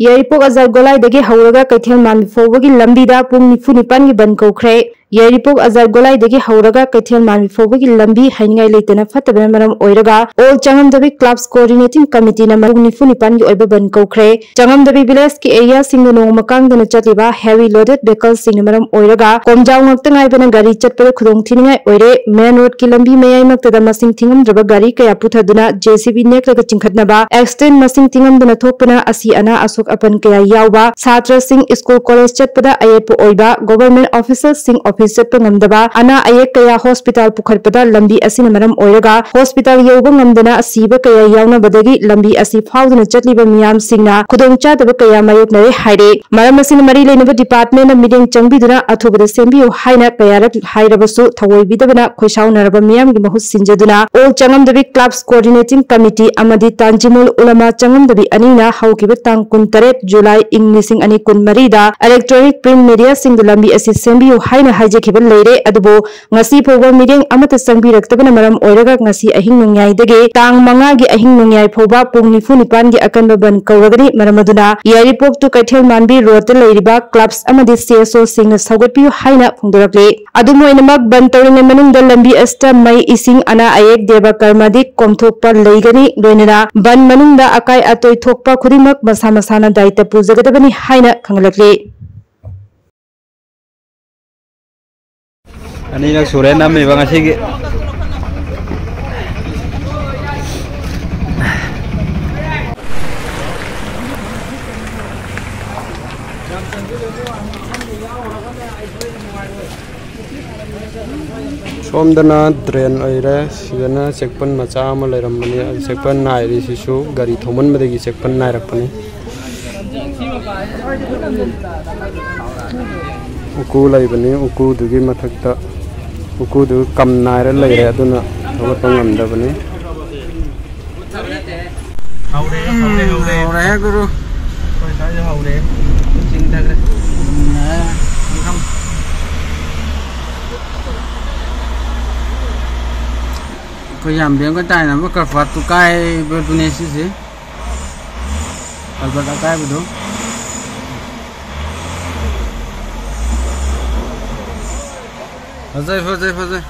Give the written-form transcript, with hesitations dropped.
यारिपोक अजरगोलाई हौरगा कैथेल मानबी फाउबगी लंबीदा पुंग 49 की बन कौख्रे यारिपोक अजरगोलाई हौरगा कैथेल मानबी फाउबगी लंबी हाइनिंगाई लेतना फतबना मरम ओइरगा ऑल चंगमदबी क्लब्स कोऑर्डिनेटिंग कमिटी ना पुंग 49 की ओइबा बन कौख्रे चंगमदबी विलेज की एरिया सिंग नोंग मकांगदना चतलिबा हेवी लोडेड व्हीकल सिंग मरम ओइरगा कोमजाव ngaktangaibana gari chatpada khudong thiningai oire main road की लंबी मयाइमक्तदा मसिंग थिंगमद्रबा गाड़ी कया पुथदुना जेसीबी नेकलगा चिंखतनबा एक्सीडेंट मसिंग थिंगमदना थोकपना असि अना असोक अपन कया यावबा छात्र सिंह स्कूल कॉलेज चटपदा अयेप ओइबा गवर्नमेंट ऑफिसर सिंह ऑफिस चटप ngamdaba ana ayek kaya hospital pukhatpada lambi asina maram oiraga hospital yauba ngamdana asiba kaya yauna badagi lambi asi fauduna chatliba miyam singna khudong chadaba kaya mayoknare haire maram asina mari leinaba department na meeting changbiduna athubada sembiyo haina kayarak hairabasu thawoibidabana khoisaunaraba miyam gi mahut sinjaduna all changamdabi clubs coordinating committee amadi tanjimul ulama changamdabi anina haukiba tang 13 july ing lising ani kun marida electronic print media sing lambi asi sembiyo haina haijekiba leire adubo ngasi phoba meeting amata sangbiraktabana maram oiraga ngasi ahing nongyai dege tang 5 gi ahing nongyai phoba pung 49 gi akanba ban kauragani maramaduna yaripok tu kaithel manbi road ta leiriba clubs amadi CSO singna saugatpiu haina phungdorakle adumoinamak ban tawring manungda lambi asta mai ising ana ayek deba karmadik komthokpa leigani loinana ban manungda akai atoi thokpa khudimak masa masana daita pujagadabani haina khanglakle Ani nak sore nam ni bang asik. Somdana drain oire sidana sekpan macha ama lairamani sekpan nairi sisu gari thoman madegi sekpan nairakpani uku laibani uku dugi mathakta uku du kam naira laire aduna thobat ngamdabani haure guru koi sai haure sing thagre koi yam biang ko tai na ma ka fat tu kai be tunesi se kalbata kai bedo Fazai.